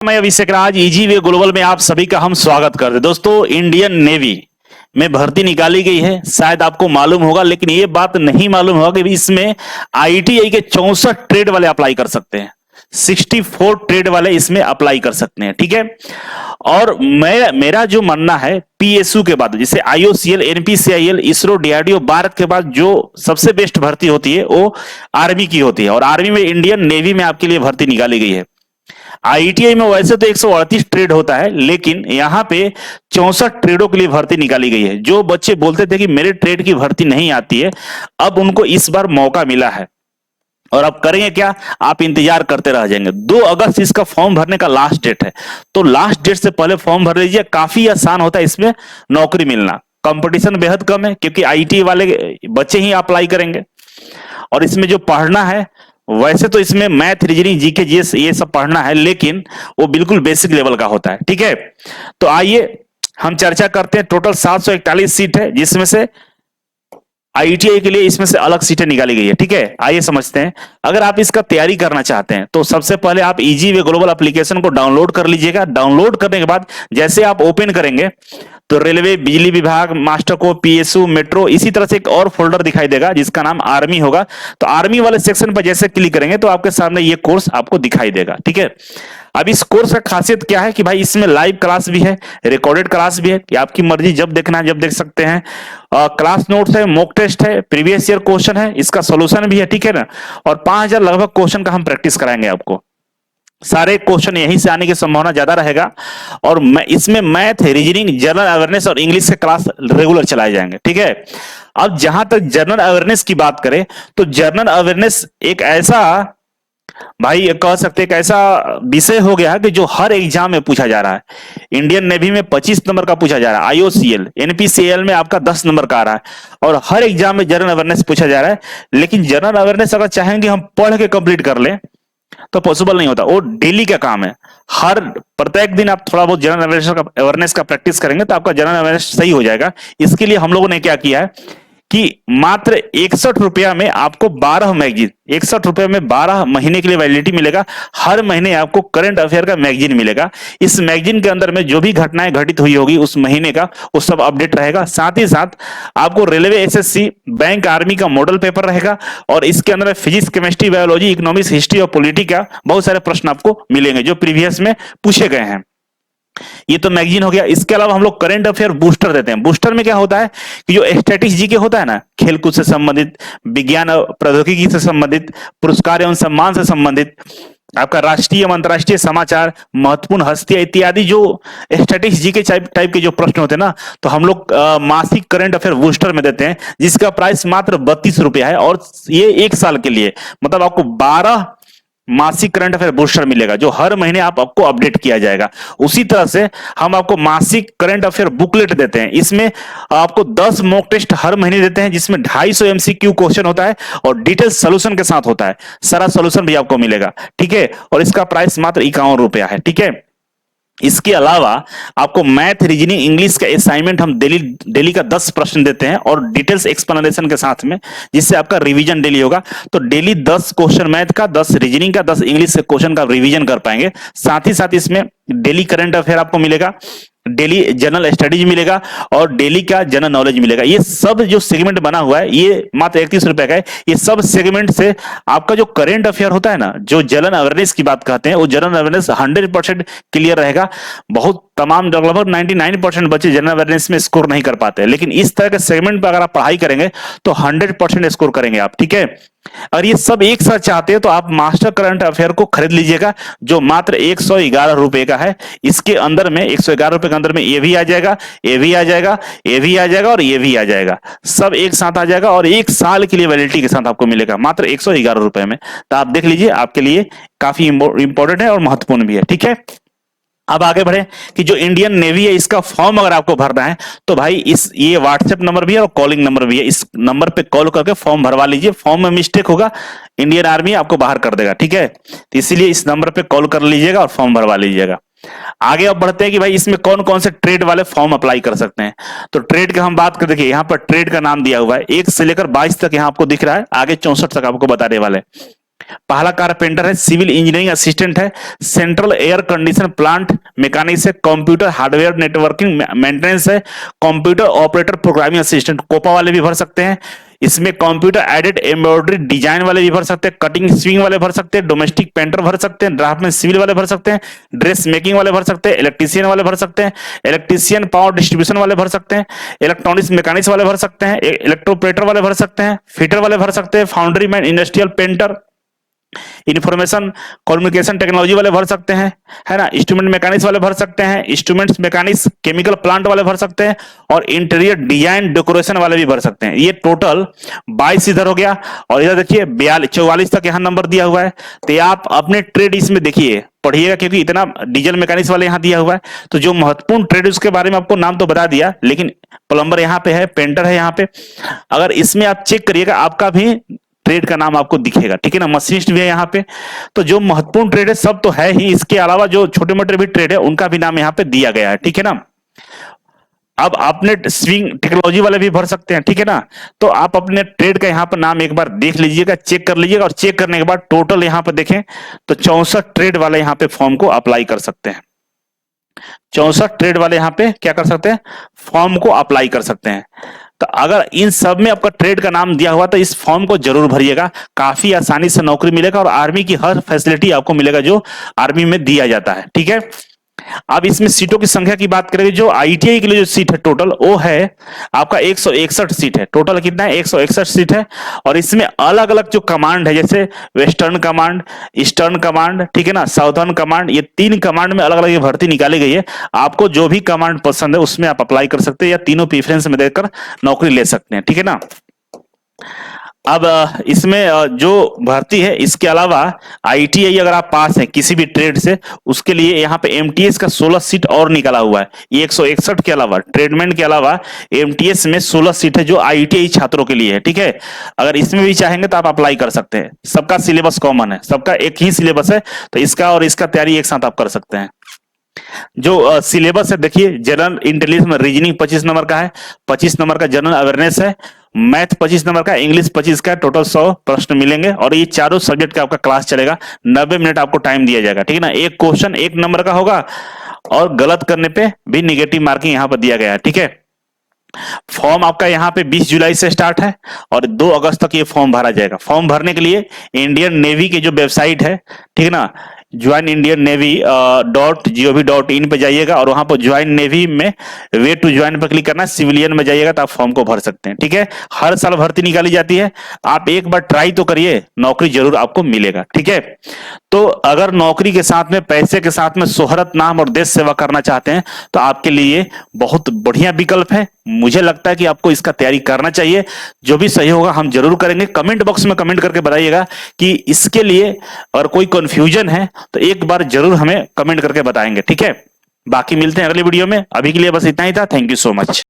मैं अभिषेक राज easy way global में आप सभी का हम स्वागत करते हैं। दोस्तों, इंडियन नेवी में भर्ती निकाली गई है, शायद आपको मालूम होगा, लेकिन ये बात नहीं मालूम होगा कि इसमें आईटीआई के 64 ट्रेड वाले अप्लाई कर सकते हैं। 64 ट्रेड वाले इसमें अप्लाई कर सकते हैं, ठीक है। और मेरा जो मानना है, पीएसयू के बाद जैसे IOCL, NPCIL, ISRO, DRDO, Bharat के बाद जो सबसे बेस्ट भर्ती होती है वो आर्मी की होती है। और आर्मी में इंडियन नेवी में आपके लिए भर्ती निकाली गई है। आईटीआई में वैसे तो 138 ट्रेड होता है, लेकिन यहाँ पे 64 ट्रेडों के लिए भर्ती निकाली गई है। जो बच्चे बोलते थे कि मेरे ट्रेड की भर्ती नहीं आती है, अब उनको इस बार मौका मिला है। और अब करेंगे क्या, आप इंतजार करते रह जाएंगे। 2 अगस्त इसका फॉर्म भरने का लास्ट डेट है, तो लास्ट डेट से पहले फॉर्म भर लीजिए। काफी आसान होता है इसमें नौकरी मिलना। कंपटीशन बेहद कम है, क्योंकि आईटी वाले बच्चे ही अप्लाई करेंगे। और इसमें जो पढ़ना है, वैसे तो इसमें मैथ, रीजनिंग, जीके, जीएस ये सब पढ़ना है, लेकिन वो बिल्कुल बेसिक लेवल का होता है, ठीक है। तो आइए हम चर्चा करते हैं। टोटल 741 सीट है, जिसमें से आईटीआई के लिए इसमें से अलग सीटें निकाली गई है, ठीक है। आइए समझते हैं। अगर आप इसका तैयारी करना चाहते हैं तो सबसे पहले आप इजी वे ग्लोबल एप्लीकेशन को डाउनलोड कर लीजिएगा। डाउनलोड करने के बाद जैसे आप ओपन करेंगे तो रेलवे, बिजली विभाग, मास्टर को, पीएसयू, मेट्रो, इसी तरह से एक और फोल्डर दिखाई देगा जिसका नाम आर्मी होगा। तो आर्मी वाले सेक्शन पर जैसे क्लिक करेंगे तो आपके सामने ये कोर्स आपको दिखाई देगा, ठीक है। अब इस कोर्स का खासियत क्या है कि भाई इसमें लाइव क्लास भी है, रिकॉर्डेड क्लास भी है, कि आपकी मर्जी जब देखना है जब देख सकते हैं। क्लास नोट्स है, मॉक टेस्ट है, प्रीवियस ईयर क्वेश्चन है, इसका सोल्यूशन भी है, ठीक है ना। और 5000 लगभग क्वेश्चन का हम प्रैक्टिस कराएंगे आपको। सारे क्वेश्चन यहीं से आने की संभावना ज्यादा रहेगा। और इसमें मैथ, रीजनिंग, जनरल अवेयरनेस और इंग्लिश के क्लास रेगुलर चलाए जाएंगे, ठीक है। अब जहां तक जनरल अवेयरनेस की बात करें तो जनरल अवेयरनेस एक ऐसा, भाई कह सकते हैं एक ऐसा विषय हो गया है कि जो हर एग्जाम में पूछा जा रहा है। इंडियन नेवी में 25 नंबर का पूछा जा रहा है, आईओसीएल, एनपीसीएल में आपका 10 नंबर का आ रहा है, और हर एग्जाम में जनरल अवेयरनेस पूछा जा रहा है। लेकिन जनरल अवेयरनेस अगर चाहेंगे हम पढ़ के कंप्लीट कर लें तो पॉसिबल नहीं होता। वो डेली का काम है। हर प्रत्येक दिन आप थोड़ा बहुत जनरल अवेयरनेस का प्रैक्टिस करेंगे तो आपका जनरल अवेयरनेस सही हो जाएगा। इसके लिए हम लोगों ने क्या किया है कि मात्र 61 रुपया में आपको 12 मैगजीन, 61 रुपए में 12 महीने के लिए वैलिडिटी मिलेगा। हर महीने आपको करंट अफेयर का मैगजीन मिलेगा। इस मैगजीन के अंदर में जो भी घटनाएं घटित हुई होगी उस महीने का, वो सब अपडेट रहेगा। साथ ही साथ आपको रेलवे, एसएससी, बैंक, आर्मी का मॉडल पेपर रहेगा। और इसके अंदर physics, chemistry, biology, economics, history और पॉलिटी का बहुत सारे प्रश्न आपको मिलेंगे जो प्रीवियस में पूछे गए हैं। ये तो मैगजीन हो गया। इसके अलावा हम लोग करंट अफेयर बूस्टर देते हैं। बूस्टर में क्या होता है कि जो स्टैटिक्स जीके होता है ना, खेलकूद से संबंधित, विज्ञान और प्रौद्योगिकी से संबंधित, पुरस्कार एवं सम्मान से संबंधित, आपका राष्ट्रीय एवं अंतरराष्ट्रीय समाचार, महत्वपूर्ण हस्तियां इत्यादि जो स्टैटिक्स जीके टाइप के जो प्रश्न होते हैं ना, तो हम लोग मासिक करंट अफेयर बूस्टर में देते हैं, जिसका प्राइस मात्र 32 रुपया है। और ये 1 साल के लिए, मतलब आपको 12 मासिक करंट अफेयर बूस्टर मिलेगा, जो हर महीने आपको अपडेट किया जाएगा। उसी तरह से हम आपको मासिक करंट अफेयर बुकलेट देते हैं। इसमें आपको 10 मॉक टेस्ट हर महीने देते हैं, जिसमें 250 एमसीक्यू क्वेश्चन होता है और डिटेल सोल्यूशन के साथ होता है। सारा सोल्यूशन भी आपको मिलेगा, ठीक है। और इसका प्राइस मात्र 51 रुपया है, ठीक है। इसके अलावा आपको मैथ, रीजनिंग, इंग्लिश का असाइनमेंट हम डेली का 10 प्रश्न देते हैं और डिटेल्स एक्सप्लेनेशन के साथ में, जिससे आपका रिवीजन डेली होगा। तो डेली 10 क्वेश्चन मैथ का, 10 रीजनिंग का, 10 इंग्लिश के क्वेश्चन का रिवीजन कर पाएंगे। साथ ही साथ इसमें डेली करंट अफेयर आपको मिलेगा, डेली जनरल स्टडीज मिलेगा और डेली का जनरल नॉलेज मिलेगा। ये सब जो सेगमेंट बना हुआ है ये मात्र 31 रुपए का है। ये सब सेगमेंट से आपका जो करंट अफेयर होता है ना, जो जनरल अवेयरनेस की बात कहते हैं, वो जनरल अवेयरनेस 100% क्लियर रहेगा। बहुत तमाम लगभग 99% बच्चे जनरल अवेयरनेस में स्कोर नहीं कर पाते, लेकिन इस तरह के सेगमेंट पर अगर आप पढ़ाई करेंगे तो 100% स्कोर करेंगे आप, ठीक है। और ये सब एक साथ चाहते हैं तो आप मास्टर करंट अफेयर को खरीद लीजिएगा, जो मात्र 111 रुपए का है। इसके अंदर में 111 रुपए के अंदर में ये भी आ जाएगा, ये भी आ जाएगा, ये भी आ जाएगा और ये भी आ जाएगा। सब एक साथ आ जाएगा और 1 साल के लिए वैलिडिटी के साथ आपको मिलेगा मात्र 111 रुपए में। तो आप देख लीजिए, आपके लिए काफी इंपॉर्टेंट है और महत्वपूर्ण भी है, ठीक है। अब आगे बढ़े कि जो इंडियन नेवी है, इसका फॉर्म अगर आपको भरना है तो भाई ये व्हाट्सएप नंबर भी है और कॉलिंग नंबर भी है। इस नंबर पे कॉल करके फॉर्म भरवा लीजिए। फॉर्म में मिस्टेक होगा, इंडियन आर्मी आपको बाहर कर देगा, ठीक है। तो इसीलिए इस नंबर पे कॉल कर लीजिएगा और फॉर्म भरवा लीजिएगा। आगे अब बढ़ते हैं कि भाई इसमें कौन कौन से ट्रेड वाले फॉर्म अप्लाई कर सकते हैं। तो ट्रेड का हम बात कर, देखिए यहाँ पर ट्रेड का नाम दिया हुआ है 1 से लेकर 22 तक यहाँ आपको दिख रहा है, आगे 64 तक आपको बताने वाले। पहला कारपेंटर है, सिविल इंजीनियरिंग असिस्टेंट है, central air condition plant mechanics है, कंप्यूटर हार्डवेयर नेटवर्किंग मेंटेनेंस है, computer operator programming assistant COPA वाले भी भर सकते हैं। इसमें कंप्यूटर एडेड एम्ब्रॉयडरी डिजाइन वाले भी भर सकते हैं, कटिंग स्विंग वाले भर सकते हैं, डोमेस्टिक पेंटर भर सकते हैं, ड्राफ्टमैन सिविल वाले भर सकते हैं, ड्रेस मेकिंग वाले भर सकते हैं, इलेक्ट्रीशियन वाले भर सकते हैं, इलेक्ट्रीशियन पावर डिस्ट्रीब्यूशन वाले भर सकते हैं, इलेक्ट्रॉनिक्स मैकेनिक्स वाले भर सकते हैं, इलेक्ट्रोप्रेटर वाले भर सकते हैं, फिटर वाले भर सकते हैं, foundry man, industrial painter, information communication technology वाले भर सकते हैं, है ना, इंस्ट्रूमेंट मैकेनिक्स वाले भर सकते हैं, इंस्ट्रूमेंट्स मैकेनिक्स केमिकल प्लांट वाले भर सकते हैं, और इंटीरियर डिजाइन डेकोरेशन वाले भी भर सकते हैं। ये टोटल 22 इधर हो गया, और इधर देखिए 44 तक यहाँ नंबर दिया हुआ है। तो आप अपने ट्रेड इसमें देखिए पढ़िएगा, क्योंकि इतना डीजल मैकेनिक्स वाले यहाँ दिया हुआ है। तो जो महत्वपूर्ण ट्रेड उसके बारे में आपको नाम तो बता दिया, लेकिन प्लम्बर यहाँ पे है, पेंटर है यहाँ पे। अगर इसमें आप चेक करिएगा आपका भी ट्रेड का नाम आपको दिखेगा, ठीक है ना, मशीनिस्ट भी है यहाँ पे। तो जो महत्वपूर्ण ट्रेड है सब तो है ही, इसके अलावा जो छोटे मोटे भी ट्रेड है उनका भी नाम यहाँ पे दिया गया है, ठीक है ना। अब आपने स्विंग टेक्नोलॉजी वाले भी भर सकते हैं, ठीक है ना। तो आप अपने ट्रेड का यहाँ पर नाम एक बार देख लीजिएगा, चेक कर लीजिएगा, और चेक करने के बाद टोटल यहाँ पर देखें तो 64 ट्रेड वाले यहाँ पे फॉर्म को अप्लाई कर सकते हैं। 64 ट्रेड वाले यहाँ पे क्या कर सकते हैं, फॉर्म को अप्लाई कर सकते हैं। तो अगर इन सब में आपका ट्रेड का नाम दिया हुआ तो इस फॉर्म को जरूर भरिएगा, काफी आसानी से नौकरी मिलेगा, और आर्मी की हर फैसिलिटी आपको मिलेगा जो आर्मी में दिया जाता है, ठीक है। अब इसमें सीटों की संख्या की बात करें, जो आईटीआई के लिए जो सीट है टोटल वो है आपका 161 सीट है। टोटल कितना है, 161 सीट है। और इसमें अलग अलग जो कमांड है, जैसे वेस्टर्न कमांड, ईस्टर्न कमांड, ठीक है ना, साउथर्न कमांड, ये 3 कमांड में अलग अलग भर्ती निकाली गई है। आपको जो भी कमांड पसंद है उसमें आप अप्लाई कर सकते हैं, या तीनों प्रेफरेंस में देकर नौकरी ले सकते हैं, ठीक है ना। अब इसमें जो भर्ती है, इसके अलावा आईटीआई अगर आप पास हैं किसी भी ट्रेड से, उसके लिए यहाँ पे एमटीएस का 16 सीट और निकाला हुआ है। ये 161 के अलावा, ट्रेडमैन के अलावा एमटीएस में 16 सीट है जो आईटीआई छात्रों के लिए है, ठीक है। अगर इसमें भी चाहेंगे तो आप अप्लाई कर सकते हैं। सबका सिलेबस कॉमन है, सबका एक ही सिलेबस है, तो इसका और इसका तैयारी एक साथ आप कर सकते हैं। जो सिलेबस है देखिए, जनरल इंटेलिजेंस रीजनिंग 25 नंबर का है, 25 नंबर का जनरल अवेयरनेस है, मैथ 25 नंबर का, इंग्लिश 25 का, टोटल 100 प्रश्न मिलेंगे। और ये चारों सब्जेक्ट का आपका क्लास चलेगा, 90 मिनट आपको टाइम दिया जाएगा, ठीक है ना। एक क्वेश्चन 1 नंबर का होगा, और गलत करने पे भी निगेटिव मार्किंग यहाँ पर दिया गया है, ठीक है। फॉर्म आपका यहाँ पे 20 जुलाई से स्टार्ट है, और 2 अगस्त तक ये फॉर्म भरा जाएगा। फॉर्म भरने के लिए इंडियन नेवी की जो वेबसाइट है, ठीक है ना, joinindiannavy.gov.in पे जाइएगा, और वहां पर ज्वाइन नेवी में वे टू ज्वाइन पर क्लिक करना है, सिविलियन में जाइएगा तो आप फॉर्म को भर सकते हैं, ठीक है। हर साल भर्ती निकाली जाती है, आप एक बार ट्राई तो करिए, नौकरी जरूर आपको मिलेगा, ठीक है। तो अगर नौकरी के साथ में, पैसे के साथ में शोहरत, नाम और देश सेवा करना चाहते हैं तो आपके लिए बहुत बढ़िया विकल्प है। मुझे लगता है कि आपको इसका तैयारी करना चाहिए। जो भी सही होगा हम जरूर करेंगे। कमेंट बॉक्स में कमेंट करके बताइएगा कि इसके लिए अगर कोई कंफ्यूजन है तो एक बार जरूर हमें कमेंट करके बताएंगे, ठीक है। बाकी मिलते हैं अगले वीडियो में, अभी के लिए बस इतना ही था। Thank you so much.